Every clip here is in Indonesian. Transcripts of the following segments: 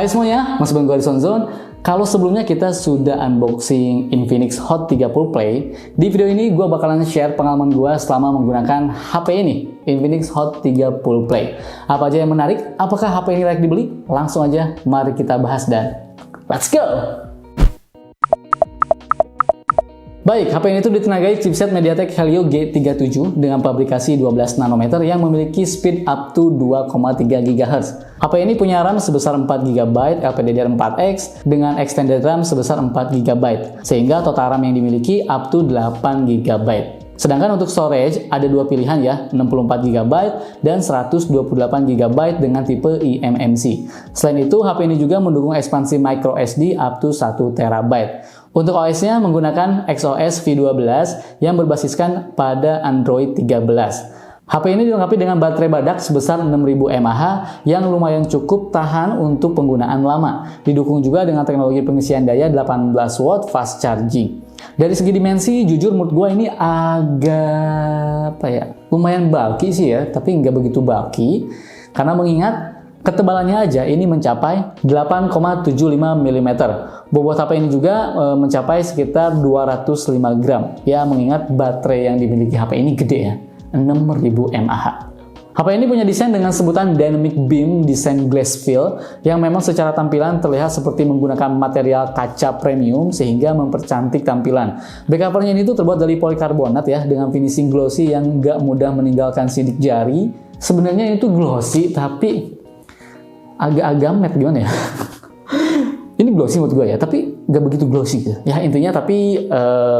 Hai semuanya, masih bareng gue di Sonzone. Kalau sebelumnya kita sudah unboxing Infinix Hot 30 Play, di video ini gue bakalan share pengalaman gue selama menggunakan HP ini, Infinix Hot 30 Play. Apa aja yang menarik? Apakah HP ini layak dibeli? Langsung aja, mari kita bahas dan let's go! Baik, HP ini tuh ditenagai chipset MediaTek Helio G37 dengan pabrikasi 12 nanometer yang memiliki speed up to 2,3 GHz. HP ini punya RAM sebesar 4 GB LPDDR4X dengan extended RAM sebesar 4 GB, sehingga total RAM yang dimiliki up to 8 GB. Sedangkan untuk storage ada dua pilihan ya, 64 GB dan 128 GB dengan tipe eMMC. Selain itu, HP ini juga mendukung ekspansi microSD up to 1 TB. Untuk OS-nya menggunakan XOS V12 yang berbasiskan pada Android 13. HP ini dilengkapi dengan baterai badak sebesar 6000 mAh yang lumayan cukup tahan untuk penggunaan lama. Didukung juga dengan teknologi pengisian daya 18 watt fast charging. Dari segi dimensi, jujur menurut gue ini agak lumayan bulky sih ya, tapi nggak begitu bulky karena mengingat ketebalannya aja ini mencapai 8,75 mm. Bobot HP ini juga mencapai sekitar 205 gram. Ya, mengingat baterai yang dimiliki HP ini gede ya, 6000 mAh. HP ini punya desain dengan sebutan Dynamic Beam Design Glass Fill yang memang secara tampilan terlihat seperti menggunakan material kaca premium sehingga mempercantik tampilan. Back covernya ini tuh terbuat dari polikarbonat ya dengan finishing glossy yang nggak mudah meninggalkan sidik jari. Sebenarnya itu glossy tapi agak-agak matte gimana ya? Ini glossy menurut gue ya, tapi nggak begitu glossy ya intinya. Tapi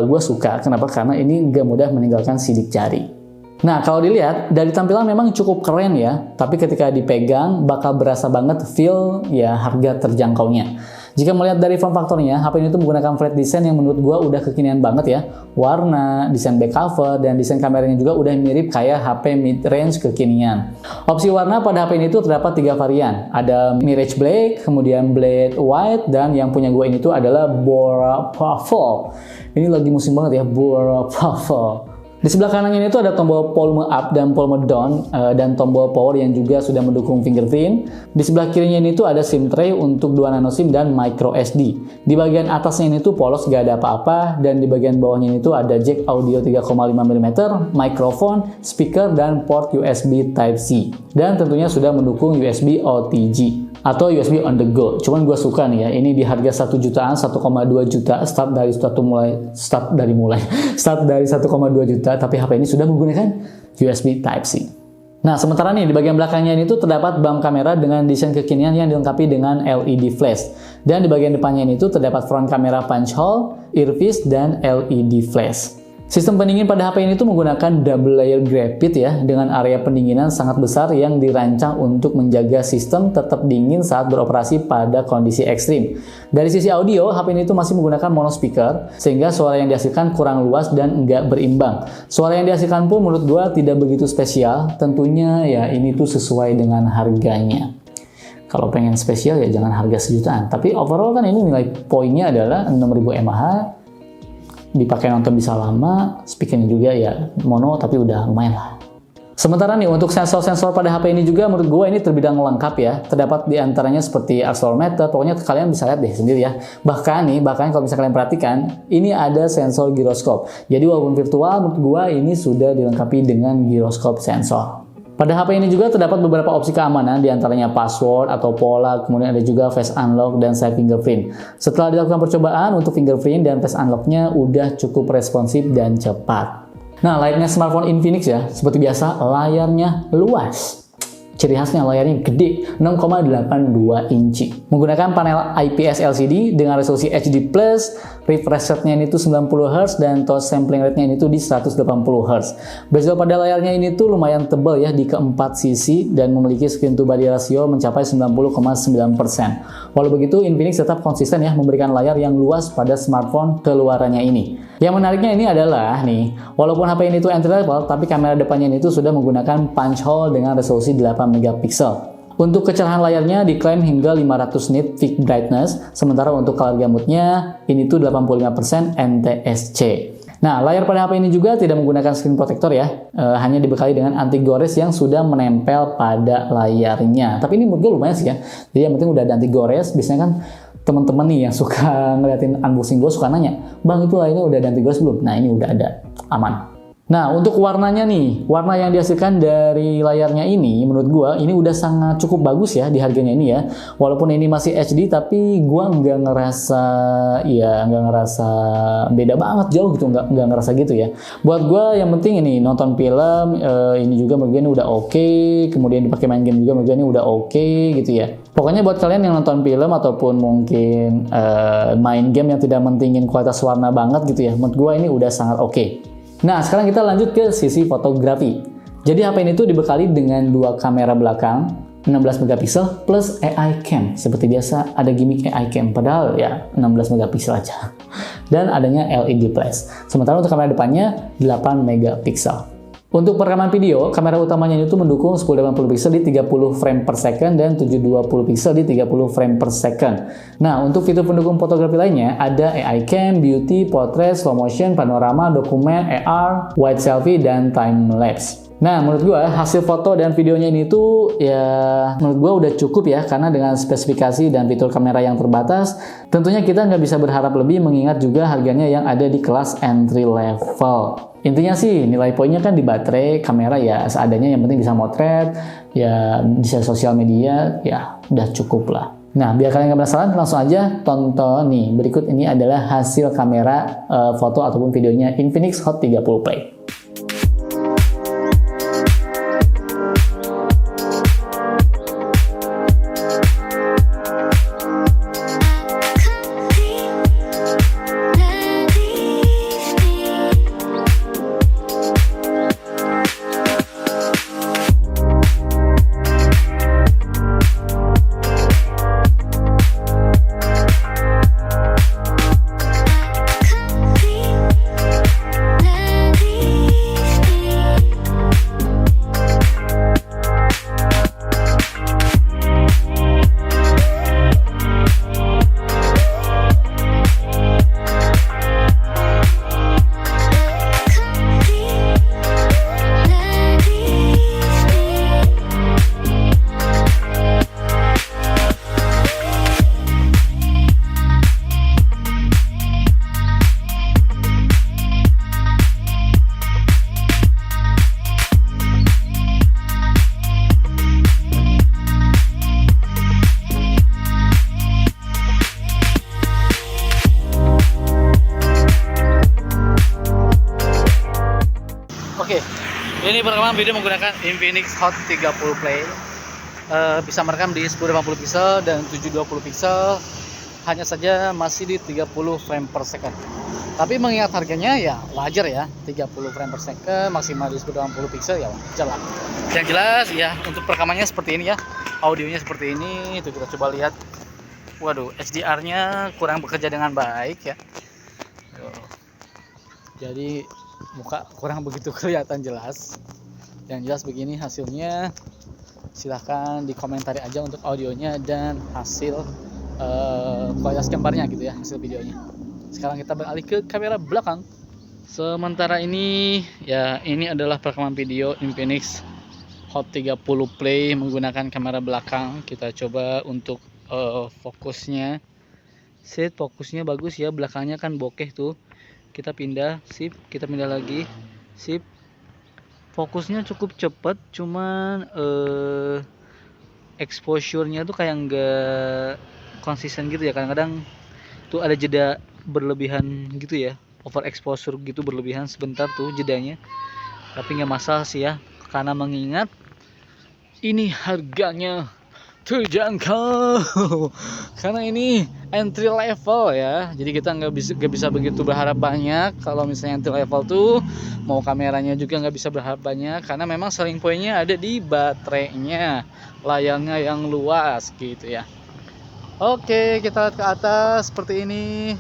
gue suka, kenapa? Karena ini nggak mudah meninggalkan sidik jari. Nah, kalau dilihat dari tampilan memang cukup keren ya, tapi ketika dipegang bakal berasa banget feel ya harga terjangkaunya. Jika melihat dari form faktornya, HP ini tuh menggunakan flat design yang menurut gua udah kekinian banget ya. Warna, desain back cover, dan desain kameranya juga udah mirip kayak HP mid-range kekinian. Opsi warna pada HP ini tuh terdapat 3 varian. Ada Mirage Black, kemudian Blade White, dan yang punya gua ini tuh adalah Bora Purple. Ini lagi musim banget ya, Bora Purple. Di sebelah kanannya ini tuh ada tombol volume up dan volume down dan tombol power yang juga sudah mendukung fingerprint. Di sebelah kirinya ini tuh ada SIM tray untuk 2 nano SIM dan micro SD. Di bagian atasnya ini tuh polos, gak ada apa-apa, dan di bagian bawahnya ini tuh ada jack audio 3,5 mm, mikrofon, speaker, dan port USB Type-C. Dan tentunya sudah mendukung USB OTG atau USB on the go. Cuman gue suka nih ya, ini di harga 1 jutaan, 1,2 juta, start dari 1,2 juta, tapi HP ini sudah menggunakan USB Type-C. Nah, sementara nih di bagian belakangnya ini tuh terdapat bump kamera dengan desain kekinian yang dilengkapi dengan LED flash. Dan di bagian depannya ini tuh terdapat front kamera punch hole, earpiece, dan LED flash. Sistem pendingin pada HP ini tuh menggunakan double layer graphite ya, dengan area pendinginan sangat besar yang dirancang untuk menjaga sistem tetap dingin saat beroperasi pada kondisi ekstrim. Dari sisi audio, HP ini tuh masih menggunakan mono speaker, sehingga suara yang dihasilkan kurang luas dan enggak berimbang. Suara yang dihasilkan pun menurut gua tidak begitu spesial, tentunya ya ini tuh sesuai dengan harganya. Kalau pengen spesial ya jangan harga sejutaan, tapi overall kan ini nilai poinnya adalah 6000 mAh, dipakai nonton bisa lama, speakernya juga ya mono tapi udah lumayan lah. Sementara nih untuk sensor-sensor pada HP ini juga menurut gue ini terbilang lengkap ya. Terdapat diantaranya seperti accelerometer, pokoknya kalian bisa lihat deh sendiri ya. Bahkan kalau bisa kalian perhatikan, ini ada sensor giroskop. Jadi walaupun virtual, menurut gue ini sudah dilengkapi dengan giroskop sensor. Pada HP ini juga terdapat beberapa opsi keamanan, diantaranya password atau pola, kemudian ada juga face unlock dan side fingerprint. Setelah dilakukan percobaan untuk fingerprint dan face unlocknya udah cukup responsif dan cepat. Nah, layaknya smartphone Infinix ya, seperti biasa layarnya luas. Ciri khasnya layarnya gede, 6,82 inci. Menggunakan panel IPS LCD dengan resolusi HD+, refresh rate-nya ini tuh 90 Hz dan touch sampling rate-nya ini tuh di 180 Hz. Bezel pada layarnya ini tuh lumayan tebal ya di keempat sisi dan memiliki screen to body ratio mencapai 90,9%. Walau begitu, Infinix tetap konsisten ya memberikan layar yang luas pada smartphone keluarannya ini. Yang menariknya ini adalah nih, walaupun HP ini tuh entry level, tapi kamera depannya ini tuh sudah menggunakan punch hole dengan resolusi 8 megapiksel. Untuk kecerahan layarnya diklaim hingga 500 nit peak brightness, sementara untuk color gamutnya ini tuh 85% NTSC. Nah, layar pada HP ini juga tidak menggunakan screen protector ya, hanya dibekali dengan anti gores yang sudah menempel pada layarnya. Tapi ini menurut gue lumayan sih ya. Jadi yang penting udah ada anti gores. Biasanya kan teman-teman nih yang suka ngeliatin unboxing gue suka nanya, "Bang, itu layarnya udah ada anti gores belum?" Nah, ini udah ada, aman. Nah, untuk warnanya nih, warna yang dihasilkan dari layarnya ini, menurut gua ini udah sangat cukup bagus ya di harganya ini ya. Walaupun ini masih HD, tapi gua nggak ngerasa beda banget jauh gitu, nggak ngerasa gitu ya. Buat gua yang penting ini nonton film, ini juga menurut gua ini udah oke. Kemudian dipakai main game juga menurut gua ini udah oke gitu ya. Pokoknya buat kalian yang nonton film ataupun mungkin main game yang tidak mentingin kualitas warna banget gitu ya, menurut gua ini udah sangat oke. Nah, sekarang kita lanjut ke sisi fotografi. Jadi HP ini tuh dibekali dengan dua kamera belakang 16 megapiksel plus AI cam. Seperti biasa ada gimmick AI cam, padahal ya 16 megapiksel aja. Dan adanya LED flash. Sementara untuk kamera depannya 8 megapiksel. Untuk perekaman video, kamera utamanya itu mendukung 1080 pixel di 30 frame per second dan 720 pixel di 30 frame per second. Nah, untuk fitur pendukung fotografi lainnya ada AI cam, beauty, portrait, slow motion, panorama, dokumen, AR, wide selfie, dan time lapse. Nah, menurut gue hasil foto dan videonya ini tuh ya menurut gue udah cukup ya, karena dengan spesifikasi dan fitur kamera yang terbatas, tentunya kita nggak bisa berharap lebih mengingat juga harganya yang ada di kelas entry level. Intinya sih nilai poinnya kan di baterai, kamera ya seadanya, yang penting bisa motret, ya bisa sosial media, ya udah cukup lah. Nah, biar kalian nggak penasaran, langsung aja tonton nih. Berikut ini adalah hasil kamera foto ataupun videonya Infinix Hot 30 Play. Ini perekaman video menggunakan Infinix Hot 30 Play. Bisa merekam di 1080 pixel dan 720 pixel. Hanya saja masih di 30 frame per second. Tapi mengingat harganya ya wajar ya, 30 frame per second maksimal di 1080 pixel ya wajar lah. Yang jelas ya untuk perekamannya seperti ini ya. Audionya seperti ini. Itu kita coba lihat. Waduh, HDR-nya kurang bekerja dengan baik ya. Jadi muka kurang begitu kelihatan jelas. Yang jelas begini hasilnya. Silahkan dikomentari aja untuk audionya dan hasil kualitas gambarnya gitu ya, hasil videonya. Sekarang kita beralih ke kamera belakang. Sementara ini ya, ini adalah perekaman video Infinix Hot 30 Play menggunakan kamera belakang. Kita coba untuk fokusnya. Set fokusnya bagus ya, belakangnya kan bokeh tuh. Kita pindah, sip, kita pindah lagi, sip. Fokusnya cukup cepat, cuman exposure-nya tuh kayak nggak konsisten gitu ya. Kadang-kadang tuh ada jeda berlebihan gitu ya, over exposure gitu berlebihan sebentar tuh jedanya. Tapi nggak masalah sih ya, karena mengingat ini harganya terjangkau karena ini entry level ya, jadi kita nggak bisa begitu berharap banyak. Kalau misalnya entry level tuh mau kameranya juga nggak bisa berharap banyak, karena memang selling pointnya ada di baterainya, layarnya yang luas gitu ya. Oke, kita lihat ke atas seperti ini.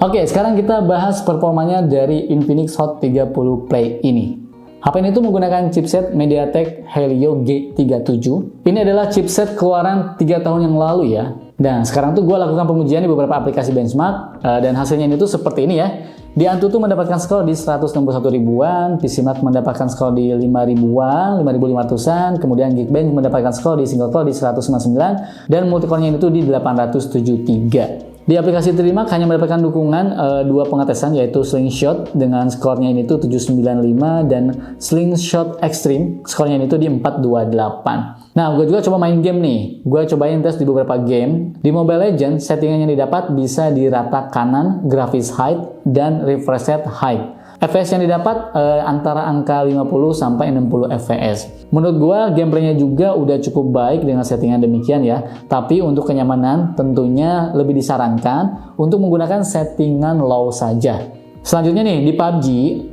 Oke, sekarang kita bahas performanya dari Infinix Hot 30 Play ini. HP ini tuh menggunakan chipset MediaTek Helio G37. Ini adalah chipset keluaran 3 tahun yang lalu ya. Dan sekarang tuh gue lakukan pengujian di beberapa aplikasi benchmark, dan hasilnya ini tuh seperti ini ya. Di AnTuTu mendapatkan skor di 161 ribuan, PCMark mendapatkan skor di 5 ribuan, 5.500-an, kemudian Geekbench mendapatkan skor di single core di 199, dan multicore-nya itu di 873. Di aplikasi Trimark hanya mendapatkan dukungan 2 pengetesan, yaitu Slingshot dengan skornya ini tuh 795 dan Slingshot Extreme skornya ini tuh di 428. Nah, gue juga coba main game nih. Gue cobain tes di beberapa game. Di Mobile Legends, settingan yang didapat bisa di rata kanan, grafis high, dan refresh rate high. FPS yang didapat antara angka 50 sampai 60 FPS. Menurut gua gameplaynya juga udah cukup baik dengan settingan demikian ya. Tapi untuk kenyamanan tentunya lebih disarankan untuk menggunakan settingan low saja. Selanjutnya nih di PUBG,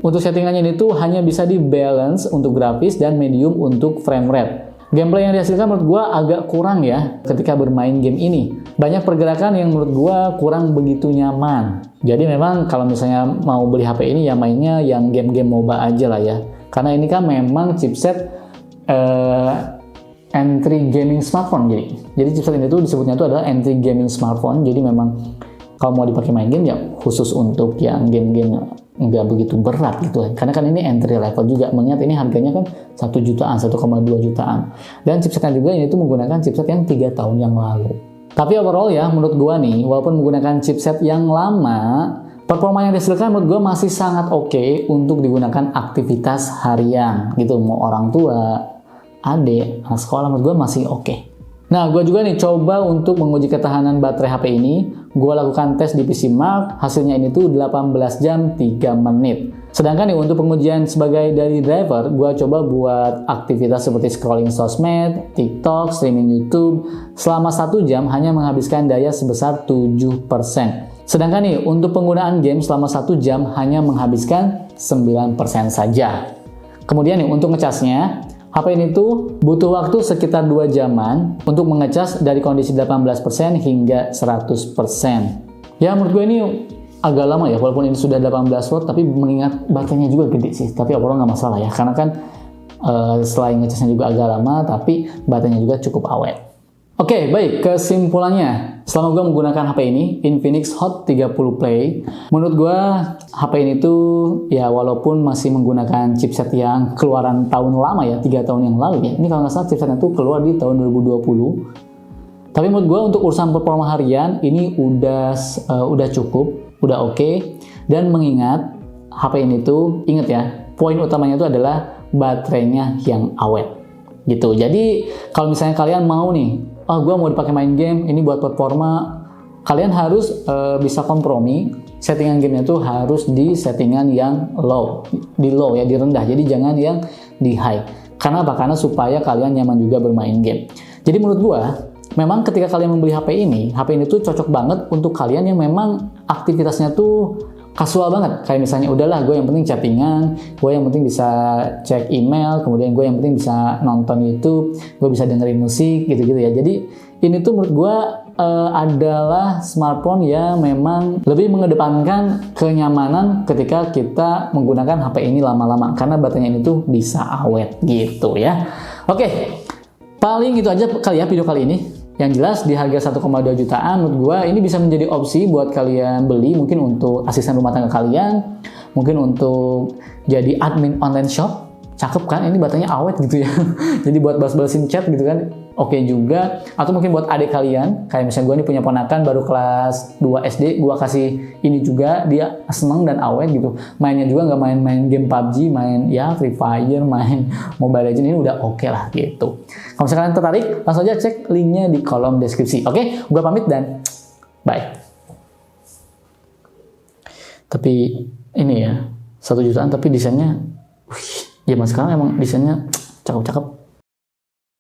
untuk settingannya ini tuh hanya bisa di balance untuk grafis dan medium untuk frame rate. Gameplay yang dihasilkan menurut gua agak kurang ya ketika bermain game ini. Banyak pergerakan yang menurut gua kurang begitu nyaman. Jadi memang kalau misalnya mau beli HP ini ya mainnya yang game-game MOBA aja lah ya. Karena ini kan memang chipset entry gaming smartphone jadi chipset ini tuh disebutnya tuh adalah entry gaming smartphone. Jadi memang kalau mau dipakai main game ya khusus untuk yang game-game nggak begitu berat gitu. Karena kan ini entry level juga, mengingat ini harganya kan 1 jutaan, 1,2 jutaan. Dan chipsetnya juga ini tuh menggunakan chipset yang 3 tahun yang lalu. Tapi overall ya, menurut gua nih, walaupun menggunakan chipset yang lama, performa yang dihasilkan menurut gua masih sangat oke untuk digunakan aktivitas harian gitu. Mau orang tua, adik, anak sekolah, menurut gua masih oke. Nah, gue juga nih coba untuk menguji ketahanan baterai HP ini. Gue lakukan tes di PCMark, hasilnya ini tuh 18 jam 3 menit. Sedangkan nih untuk pengujian sebagai daily driver, gue coba buat aktivitas seperti scrolling sosmed, TikTok, streaming YouTube. Selama 1 jam hanya menghabiskan daya sebesar 7%. Sedangkan nih untuk penggunaan game selama 1 jam hanya menghabiskan 9% saja. Kemudian nih untuk ngecasnya, HP ini tuh butuh waktu sekitar 2 jaman untuk mengecas dari kondisi 18% hingga 100%. Ya menurut gue ini agak lama ya, walaupun ini sudah 18 watt, tapi mengingat baterainya juga gede sih. Tapi overall nggak masalah ya, karena kan selain ngecasnya juga agak lama, tapi baterainya juga cukup awet. Oke, baik, kesimpulannya. Selama gue menggunakan HP ini, Infinix Hot 30 Play, menurut gue HP ini tuh ya walaupun masih menggunakan chipset yang keluaran tahun lama ya, 3 tahun yang lalu ya. Ini kalau nggak salah chipsetnya tuh keluar di tahun 2020. Tapi menurut gue untuk urusan performa harian ini udah cukup, udah oke. Dan mengingat HP ini tuh, inget ya, poin utamanya itu adalah baterainya yang awet gitu. Jadi kalau misalnya kalian mau nih, gue mau dipakai main game, ini buat performa, kalian harus bisa kompromi. Settingan gamenya tuh harus di settingan yang low, di rendah. Jadi jangan yang di high. Karena apa? Karena supaya kalian nyaman juga bermain game. Jadi menurut gue, memang ketika kalian membeli HP ini tuh cocok banget untuk kalian yang memang aktivitasnya tuh kasual banget. Kayak misalnya udahlah gue yang penting chattingan, gue yang penting bisa cek email, kemudian gue yang penting bisa nonton YouTube, gue bisa dengerin musik gitu-gitu ya. Jadi ini tuh menurut gue adalah smartphone yang memang lebih mengedepankan kenyamanan ketika kita menggunakan HP ini lama-lama, karena baterainya ini tuh bisa awet gitu ya. Oke, paling itu aja kali ya video kali ini. Yang jelas di harga 1,2 jutaan menurut gue ini bisa menjadi opsi buat kalian beli, mungkin untuk asisten rumah tangga kalian, mungkin untuk jadi admin online shop. Cakep kan, ini baterainya awet gitu ya. Jadi buat balas-balasin chat gitu kan, oke juga. Atau mungkin buat adik kalian, kayak misalnya gue ini punya ponakan baru kelas 2 SD, gue kasih ini juga, dia seneng dan awet gitu. Mainnya juga nggak main-main game PUBG, main ya Free Fire, main Mobile Legends, ini udah oke lah gitu. Kalau misalnya kalian tertarik, langsung aja cek linknya di kolom deskripsi. Oke, gue pamit dan bye. Tapi ini ya, 1 jutaan tapi desainnya, zaman sekarang emang desainnya cakep-cakep.